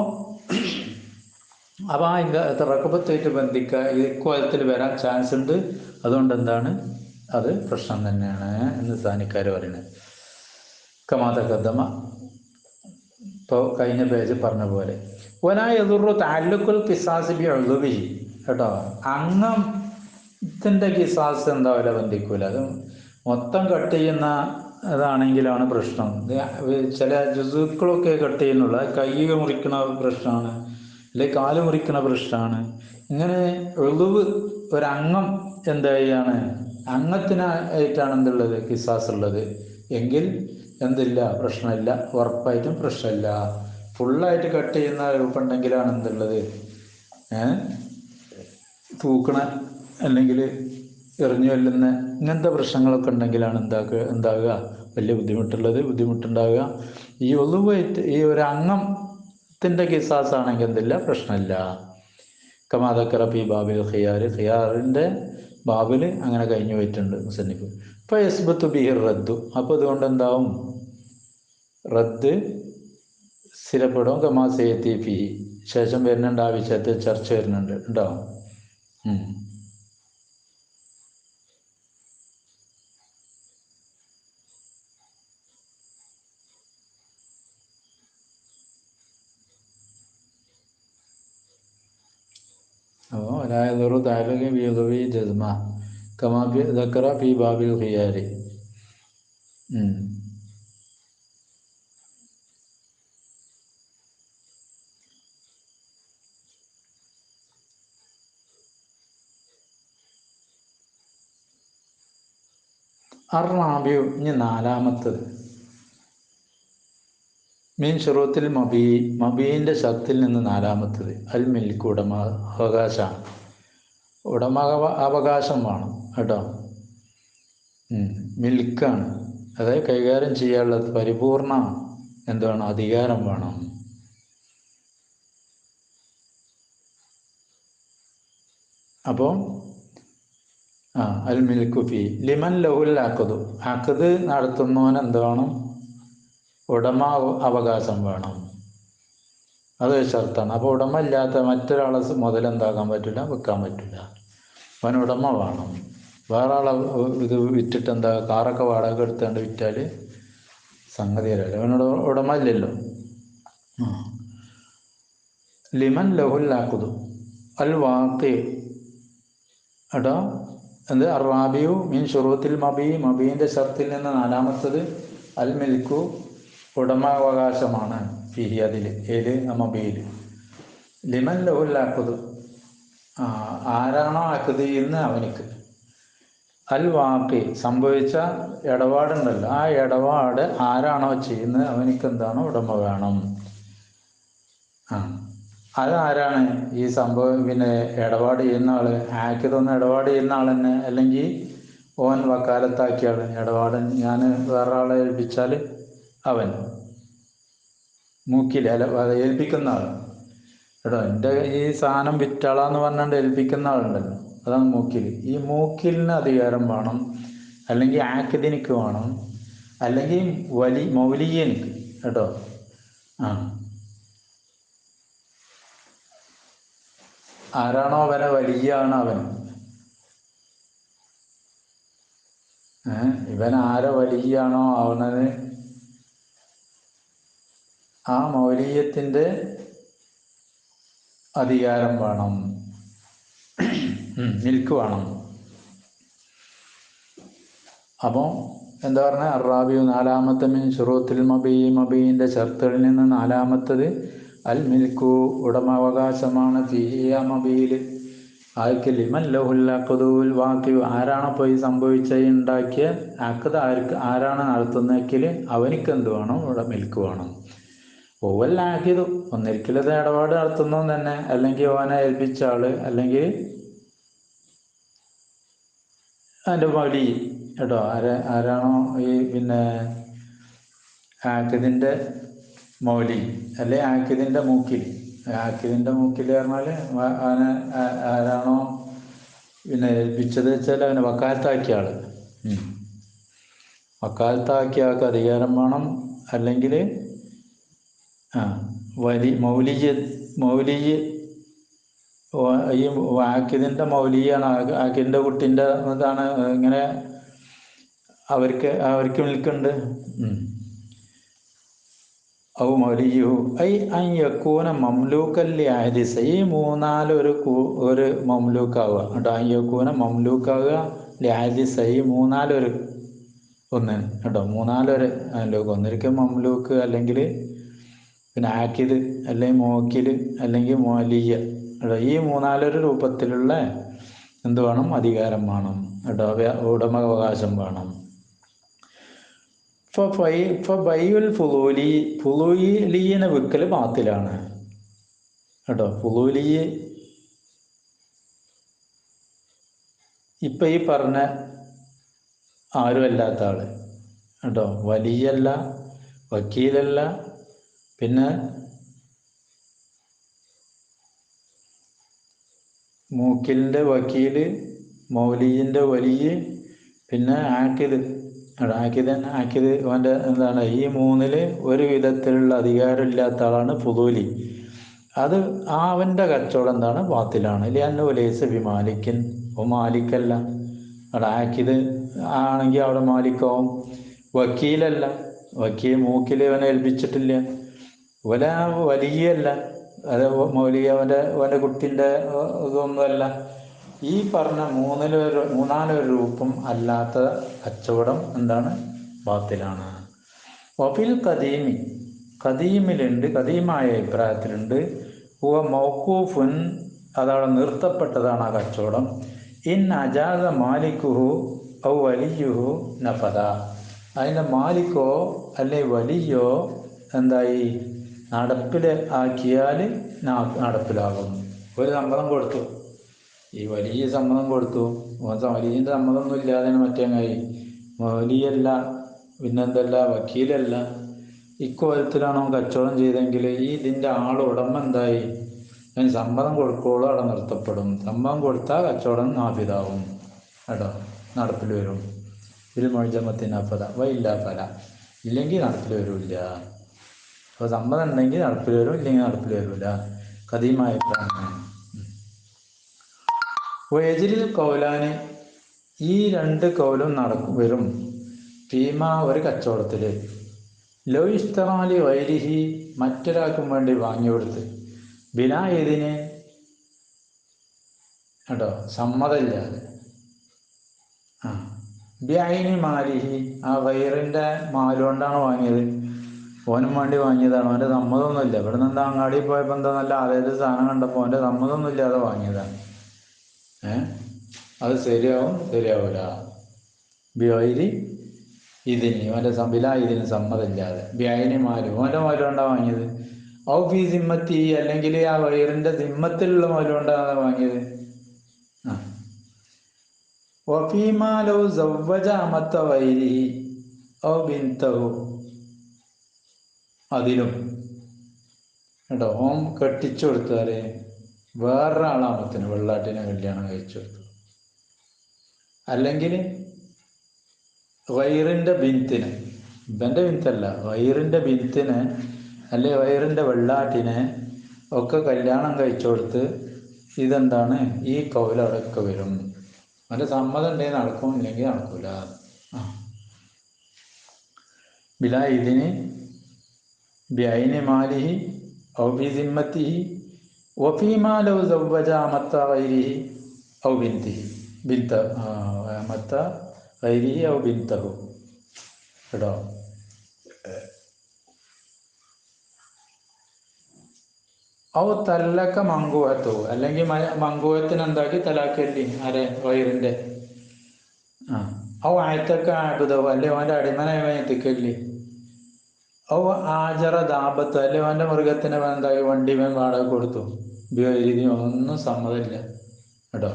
ആ റക്കബത്തായിട്ട് ബന്ധിക്കുക ഇക്വാലത്തിൽ വരാൻ ചാൻസ് ഉണ്ട്. അതുകൊണ്ട് എന്താണ് അത് പ്രശ്നം തന്നെയാണ് എന്ന് സാനിക്കാർ പറയുന്നത്. കമാതകദ്ദമ, ഇപ്പോൾ കഴിഞ്ഞ പേജ് പറഞ്ഞ പോലെ ഒനായതുറു താല്ലുക്കുൽ കിസാസ് ബി ഉളുവി കേട്ടോ. അംഗത്തിൻ്റെ കിസാസ് എന്താവില്ല ബന്ധിക്കൂല. അത് മൊത്തം കട്ട് ചെയ്യുന്ന അതാണെങ്കിലാണ് പ്രശ്നം. ചില ജുസുക്കളൊക്കെ കട്ട് ചെയ്യുന്നുള്ള കൈ മുറിക്കുന്ന പ്രശ്നമാണ്, അല്ലെങ്കിൽ കാല് മുറിക്കുന്ന പ്രശ്നമാണ്. ഇങ്ങനെ ഉളുവ് ഒരംഗം എന്താ ചെയ്യാണ്, അംഗത്തിനായിട്ടാണ് എന്തുള്ളത് കിസാസ് ഉള്ളത് എങ്കിൽ എന്തില്ല, പ്രശ്നമില്ല, ഉറപ്പായിട്ടും പ്രശ്നമില്ല. ഫുള്ളായിട്ട് കട്ട് ചെയ്യുന്ന രൂപമുണ്ടെങ്കിലാണ് എന്തുള്ളത് തൂക്കണ അല്ലെങ്കിൽ എറിഞ്ഞു കൊല്ലുന്ന ഇങ്ങനത്തെ പ്രശ്നങ്ങളൊക്കെ ഉണ്ടെങ്കിലാണ് എന്താകുക വലിയ ബുദ്ധിമുട്ടുണ്ടാകുക. ഈ ഒളുവായിട്ട് ഈ ഒരു അംഗത്തിൻ്റെ കിസാസ് ആണെങ്കിൽ എന്തില്ല, പ്രശ്നമില്ല. കമാദക്കറ ഫി ബാബിൽ ഖിയാറിൻ്റെ ബാബിൽ അങ്ങനെ കഴിഞ്ഞു പോയിട്ടുണ്ട് മുസന്നിഫ്. ഇപ്പോൾ യസ്ബത്തു ബിഹിർ റദ്ദു, അപ്പോൾ അതുകൊണ്ട് എന്താവും, റദ്ദ് സ്ഥിരപ്പെടും. കമാ സയത്തി ഫി, ശേഷം വരുന്നുണ്ട്, ആ വിഷയത്തിൽ ചർച്ച വരുന്നുണ്ട്, ഉണ്ടാവും. അപ്പോൾ ഒരായതൊരു താലൂക്ക് ബിയുദവി ജസ്മ കമാ ദക്കറ ഫി ബാബിൽ ഖിയാരി. അറാബിയു, ഇനി നാലാമത്തത്, മീൻ ഷുറൂത്തിൽ മബീൻ്റെ ഷർത്തിൽ നിന്ന് നാലാമത്തത് അൽ മിൽക്ക്, അവകാശമാണ്. അവകാശം വേണം കേട്ടോ. മിൽക്കാണ്, അതായത് കൈകാര്യം ചെയ്യാനുള്ള പരിപൂർണ എന്താണ് അധികാരം വേണം. അപ്പോൾ അൽ മിൽക്കു ഫി ലിമൻ ലഹുൽ അഖദ് നടത്തുന്നവന് എന്ത് വേണം, ഉടമ അവകാശം വേണം. അതൊരു ഷർത്താണ്. അപ്പോൾ ഉടമ ഇല്ലാത്ത മറ്റൊരാളെ മുതലെന്താക്കാൻ പറ്റില്ല, വിൽക്കാൻ പറ്റില്ല. അവന് ഉടമ വേണം. വേറെ ആളെ ഇത് വിറ്റിട്ട് എന്താ, കാറൊക്കെ വാടക എടുത്തുകൊണ്ട് വിറ്റാൽ സംഗതി അറിയില്ല, അവനോട് ഉടമ ഇല്ലല്ലോ. ലിമൻ ലഹുൽ അഖദു അൽ വാഖി എടാ എന്ത്, അറാബിയു മീൻ ഷുറൂത്തിൽ മബീൻ്റെ ഷർത്തിൽ നിന്ന് നാലാമത്തത് അൽ മിൽക്കു, ഉടമാവകാശമാണ്. ഫിഹി, അതിൽ, ഏത്, മബീൽ. ലിമൻ ലഹുൽ അഖദു, ആരാണോ അഖദ് ചെയ്യുന്ന അവനിക്ക്. അൽ വാഖി, സംഭവിച്ച ഇടപാടുണ്ടല്ലോ, ആ ഇടപാട് ആരാണോ ചെയ്യുന്നത് അവനിക്ക് എന്താണ്, ഉടമ വേണം. അതാരാണ് ഈ സംഭവം, പിന്നെ ഇടപാട് ചെയ്യുന്ന ആള്, ആക്കിയതൊന്ന് ഇടപാട് ചെയ്യുന്ന ആൾ തന്നെ, അല്ലെങ്കിൽ ഓൻ വക്കാലത്താക്കിയ ആൾ. ഇടപാട് ഞാൻ വേറെ ആളെ ഏൽപ്പിച്ചാൽ അവൻ മൂക്കിൽ ഏൽപ്പിക്കുന്ന ആൾ കേട്ടോ. എൻ്റെ ഈ സാധനം വിറ്റാളാന്ന് പറഞ്ഞാണ്ട് ഏൽപ്പിക്കുന്ന ആളുണ്ടല്ലോ, അതാണ് മൂക്കിൽ. ഈ മൂക്കിലിന് അധികാരം വേണം, അല്ലെങ്കിൽ ആക്കിദിനിക്ക് വേണം, അല്ലെങ്കിൽ മൗലിയനിക്ക് കേട്ടോ. ആരാണോ അവനെ വലിയാണ് അവൻ. ഇവൻ ആരോ വലിയാണോ അവനത് ആ മൗലിയത്തിൻ്റെ അധികാരം വേണം, മിൽക്ക് വേണം. അപ്പോൾ എന്താ പറഞ്ഞാൽ അറാബിയു നാലാമത്തെ മീൻ ഷുറൂത്തിൽ മബീൻ്റെ ഷർത്തുകളിൽ നിന്ന് നാലാമത്തത് അൽ മിൽക്കു, ഉടമാവകാശമാണ്. ഫിഹിയ മബീൽ ആർക്ക്, ലിമൻ ലഹുൽ അഖദുൽ വാഖി, ആരാണോ പോയി സംഭവിച്ച ഉണ്ടാക്കിയ അഖദ് ആരാണ് നടത്തുന്നെങ്കിൽ അവനിക്ക് എന്ത് വേണം, ഇവിടെ മിൽക്ക് വേണം. ഓവൽ ആക്കിയത് ഒന്നിരിക്കലത് ഇടപാട് നടത്തുന്നവൻ തന്നെ, അല്ലെങ്കിൽ ഓനെ ഏൽപ്പിച്ച ആള്, അല്ലെങ്കിൽ അതിൻ്റെ വഴി കേട്ടോ. ആരാണോ ഈ പിന്നെ ആക്കിദിൻ്റെ മൗലി, അല്ലെ ആക്കിദിൻ്റെ മൂക്കിൽ. ആക്കിദിൻ്റെ മൂക്കിൽ പറഞ്ഞാൽ അവനെ ആരാണോ പിന്നെ ഏൽപ്പിച്ചത് വെച്ചാൽ അവനെ വക്കാലത്താക്കിയ ആൾ, വക്കാലത്താക്കിയ ആൾക്ക് അധികാരം വേണം. അല്ലെങ്കിൽ മൗലിജ് ഈ ആക്കിദിൻ്റെ മൗലിയാണ്, ആക്കിദിൻ്റെ കുട്ടിൻ്റെ ഇതാണ്. ഇങ്ങനെ അവർക്ക് നിൽക്കുന്നുണ്ട്. ഔ മൗലിയു ഐ അൻ യക്കൂന മംലൂക്കല്ലി ആദിസ, ഈ ഒരു മംലൂക്കാവുക കേട്ടോ. അൻ യക്കൂന മംലൂക്കാവുക ലിഹാദിസ, ഈ ഒന്ന് കേട്ടോ. മൂന്നാലൊരു മംലൂക്ക്, ഒന്നിരിക്കും മംലൂക്ക്, അല്ലെങ്കിൽ പിന്നെ ആക്കിദ്, അല്ലെങ്കിൽ മോക്കിൽ, അല്ലെങ്കിൽ മോലിയ കേട്ടോ. ഈ മൂന്നാലൊരു രൂപത്തിലുള്ള എന്ത് വേണം? അധികാരം വേണം കേട്ടോ. ഉടമാവകാശം വേണം. ബൈഉൽ ഫുളൂലിയെ വിൽക്കൽ ബാത്തിലാണ് കേട്ടോ. ഫുളൂലി ഇപ്പം ഈ പറഞ്ഞ ആരുമല്ലാത്ത ആള് കേട്ടോ. വലിയല്ല, വക്കീലല്ല, പിന്നെ മൂക്കിലിൻ്റെ വക്കീല്, മൗലിയിൻ്റെ വലിയ, പിന്നെ ആക്കിദ്. ആക്കിദ് അവൻ്റെ എന്താണ്? ഈ മൂന്നില് ഒരു വിധത്തിലുള്ള അധികാരമില്ലാത്ത ആളാണ് ഫുദൂലി. അത് അവൻ്റെ കച്ചവടം എന്താണ്? ബാത്തിലാണ്. ലിഅന്നഹു ലൈസ ബിമാലിക്കിൻ, മാലിക്കല്ല. അവിടെ ആക്കിദ് ആണെങ്കിൽ അവിടെ മാലിക്കാവും. വക്കീലല്ല, മൂക്കിൽ അവനെ ഏൽപ്പിച്ചിട്ടില്ല. വലിയല്ല, അത് മൗലി അവൻ്റെ കുട്ടിൻ്റെ ഇതൊന്നുമല്ല. ഈ പറഞ്ഞ മൂന്നാലൊരു രൂപം അല്ലാത്ത കച്ചവടം എന്താണ്? ബാത്തിലാണ്. വഫിൽ ഖദീമിലുണ്ട്, ഖദീമായ അഭിപ്രായത്തിലുണ്ട്, മൗഖൂഫുൻ, അതവിടെ നിർത്തപ്പെട്ടതാണ് ആ കച്ചവടം. ഇൻ അജാദ മാലിക്കുഹു ഔ വലിയുഹു നഫദ, അതിൻ്റെ മാലിക്കോ അല്ലെ വലിയോ എന്തായി? നടപ്പിൽ ആക്കിയാൽ നടപ്പിലാകും. ഒരു സമ്മതം കൊടുത്തു, ഈ വലിയ സമ്മതം കൊടുത്തു. വലിയൻ്റെ സമ്മതമൊന്നും ഇല്ലാതെ മറ്റേങ്ങായി. വലിയല്ല, പിന്നെന്തല്ല, വക്കീലല്ല. ഇക്കോലത്തിലാണോ കച്ചവടം ചെയ്തെങ്കിൽ ഇതിൻ്റെ ഉടമ എന്തായി? അതിന് സമ്മതം കൊടുക്കുള്ളൂ, അവിടെ നിർത്തപ്പെടും. സമ്മതം കൊടുത്താൽ കച്ചവടം നാഫിദാവും കേട്ടോ, നടപ്പിൽ വരും. ഒരു മൊഴിജമത്തിന് അഫദ വയില്ല ഫല, ഇല്ലെങ്കിൽ നടപ്പിൽ വരില്ല. അപ്പോൾ സമ്മതം ഉണ്ടെങ്കിൽ നടപ്പിൽ വരും, ഇല്ലെങ്കിൽ നടപ്പിൽ വരില്ല. ഖദീമായ അഭിപ്രായമാണ്. വയജിൽ കൗലാന്, ഈ രണ്ട് കൗലും വരും. ഫീമ, ഒരു കച്ചവടത്തിൽ, ലോ ഇസ്തറാലി വൈരിഹി, മറ്റൊരാൾക്കും വേണ്ടി വാങ്ങി കൊടുത്ത്, ബിനാ ഇതിന് കേട്ടോ, സമ്മതമില്ലാതെ. ബിഐനി മാലിഹി, ആ വൈറിൻ്റെ മാലുകൊണ്ടാണ് വാങ്ങിയത്, ഓനും വേണ്ടി വാങ്ങിയതാണ്. അവൻ്റെ സമ്മതമൊന്നുമില്ല. ഇവിടെ നിന്ന് അങ്ങാടി പോയപ്പോൾ എന്താ നല്ല ആദ്യത്തെ സാധനം കണ്ടപ്പോൾ അവൻ്റെ സമ്മതമൊന്നും ഇല്ലാതെ വാങ്ങിയതാണ്. അത് ശരിയാവില്ല. ബിഐരി ഇതിന്, അവൻ്റെ ഇതിന് സമ്മതമില്ലാതെ. ബിഐനി മാലു, ഓൻ്റെ മാലു കൊണ്ടാണ് വാങ്ങിയത്. ഔ ഫി സിമ്മത്തി, അല്ലെങ്കിൽ ആ വൈറിൻ്റെ സിമ്മത്തിലുള്ള മാലു കൊണ്ടാണ് വാങ്ങിയത്. വഫീമാലോ സവ്വജ അമത്ത വൈരിഹി ഔ ബിൻതഹു, അതിലും കേട്ടോ, ഓം കെട്ടിച്ചു കൊടുത്താല് വേറൊരാളാമത്തിന്, വെള്ളാട്ടിനെ കല്യാണം കഴിച്ചു കൊടുത്തു. അല്ലെങ്കിൽ വൈറിൻ്റെ ബിൻത്തിന്, ഇവൻ്റെ ബിൻത്തല്ല, വൈറിൻ്റെ ബിൻത്തിന് അല്ലെ വൈറിൻ്റെ വെള്ളാട്ടിനെ ഒക്കെ കല്യാണം കഴിച്ചു കൊടുത്ത്, ഇതെന്താണ്? ഈ കൗലടക്കം വരും. അവൻ്റെ സമ്മതം ഉണ്ടെങ്കിൽ നടക്കും, ഇല്ലെങ്കിൽ നടക്കൂല. ബിലാ ഇതിന് ബിഐനി മാലിഹി ഔ ബി സിമ്മത്തിഹി വഫീമാ ലൗ സവ്വജ അമത്ത ഗൈരിഹി ഔ അമത്ത ഗൈരിഹി ഔ ബിൻതഹു കേട്ടോ. ഔ തല്ലക്ക മങ്കൂഹത്തോ, അല്ലെങ്കിൽ മങ്കൂഹത്തിന് എന്താക്കി തലാക്കല്ലി, ആരെ? വൈറിൻ്റെ. ഔ ആയത്തൊക്കെ ആബുദോ, അല്ലെ അവൻ്റെ അടിമനായി എത്തിക്കല്ലി. ഔ ആജറ ദാബത്ത്, അല്ലെ അവൻ്റെ മൃഗത്തിന് എന്താക്കി വണ്ടിമേൻ വാടക കൊടുത്തു. രീതി ഒന്നും സമ്മതമില്ല കേട്ടോ.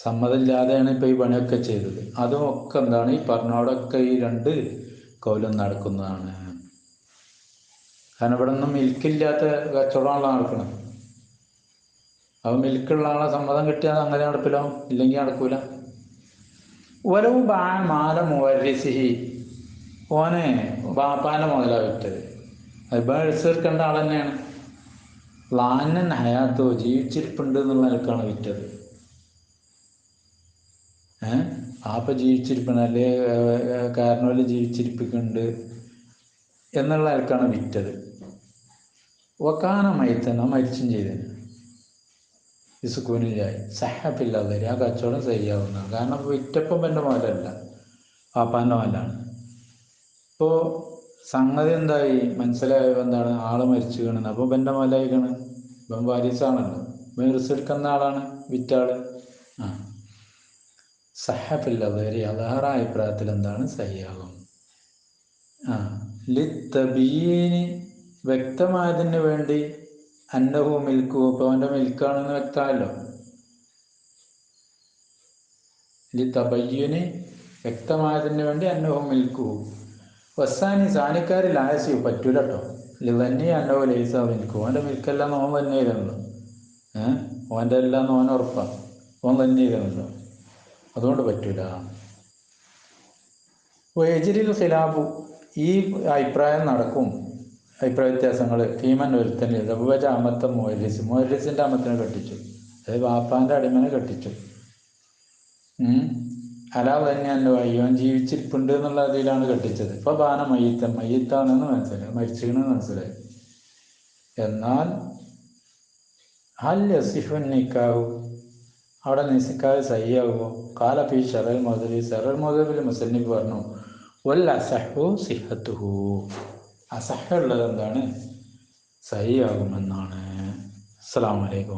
സമ്മതമില്ലാതെയാണ് ഇപ്പോൾ ഈ പണിയൊക്കെ ചെയ്തത്. അതും ഒക്കെ എന്താണ്? ഈ പറഞ്ഞോടൊക്കെ ഈ രണ്ട് കൗലും നടക്കുന്നതാണ്. കാരണം ഇവിടെ ഒന്നും മിൽക്കില്ലാത്ത കച്ചവടമാണല്ലോ നടക്കണം. അപ്പോൾ മിൽക്കുള്ള ആളെ സമ്മതം കിട്ടിയാൽ അങ്ങനെ നടപ്പിലോ, ഇല്ലെങ്കിൽ നടക്കൂല. ഒരവ് മാല മുവരിസിഹി, ഓനെ ബാപ്പാൻ്റെ മുതലാണ് വിറ്റത്. അതിപ്പോൾ എടുത്തെടുക്കേണ്ട ആൾ തന്നെയാണ്. ലാനൻ ഹയാത്തോ, ജീവിച്ചിരിപ്പുണ്ട് എന്നുള്ള നിലക്കാണ് വിറ്റത്. ബാപ്പ ജീവിച്ചിരിപ്പുണ്ട്, അല്ലെ കാരണവര് ജീവിച്ചിരിപ്പിക്കുന്നുണ്ട് എന്നുള്ള നിലക്കാണ് വിറ്റത്. വക്കാന മയത്തന, മരിച്ചും ചെയ്തതിന് ഇസുക്കൂനില്ലായി സഹപ്പില്ലാതെ ആ കച്ചവടം ചെയ്യാവുന്നതാണ്. കാരണം വിറ്റപ്പം എൻ്റെ മുതലല്ല, പാപ്പാൻ്റെ മുതലാണ്. ഇപ്പോൾ സംഗതി എന്തായി മനസ്സിലായോ? എന്താണ് ആള് മരിച്ചു കാണുന്നത്. അപ്പോൾ എൻ്റെ മുതലായിക്കാണ്, ഇപ്പം വാരിസാണല്ലോ, ഇപ്പം റിസ്കെടുക്കുന്ന ആളാണ് വിറ്റാള്. സഹപ്പില്ലാതെ അലഹറ അഭിപ്രായത്തിൽ എന്താണ് സഹിയാകും. ലിത്തബീനി, വ്യക്തമായതിന് വേണ്ടി, അന്നഹു മിൽക്കു, ഇപ്പോൾ അവൻ്റെ മിൽക്കാണെന്ന് വ്യക്തമല്ലോ. ലിത്തബയ്യുനി, വ്യക്തമായതിന് വേണ്ടി, അന്നഹു മിൽക്കു. വസാനി, സാനിക്കാരിൽ ആയസി പറ്റൂല കേട്ടോ. ലിതന്നി അന്നഹു ലൈസ മിൽക്കു, ഓൻ്റെ മിൽക്കെല്ലാം ഓൻ തന്നെ ചെയ്തണല്ലോ. ഓൻ്റെ എല്ലാം ഓൻ ഉറപ്പാണ്, ഓൻ തന്നെ ചെയ്തണല്ലോ, അതുകൊണ്ട് പറ്റൂല. എജിരിൽ ഖിലാഫു, ഈ അഭിപ്രായം നടക്കും, അഭിപ്രായ വ്യത്യാസങ്ങൾ. ഫീമൻ ഒരുത്തന് റബുവജ അമത്ത മുഹരിസ്, മുഹരിസിൻ്റെ അമത്തിനെ കെട്ടിച്ചു, അതായത് വാപ്പാൻ്റെ അടിമനെ കെട്ടിച്ചു. അലാ തന്നെ എൻ്റെ വയ്യോൻ ജീവിച്ചിരിപ്പുണ്ട് എന്നുള്ള അതിലാണ് കെട്ടിച്ചത്. ഇപ്പോൾ ബാന മയ്യത്താണെന്ന് മനസ്സിലായി, മരിച്ചിരുന്നു മനസ്സിലായി. എന്നാൽ ഹൽ യസിഫുൻ നിക്കാഹു, അവിടെ നിക്കാഹ് സഹിയാകുമോ? കാല ഫി ഷറൽ മൗദൂബി, ഷറൽ മൗദൂബിൽ മുസന്നിഫ് പറഞ്ഞു, വൽ അസഹു സിഹത്തുഹു, അസഹുള്ളത് എന്താണ്? സഹിയാകുമെന്നാണ്. അസ്സലാമു അലൈക്കും.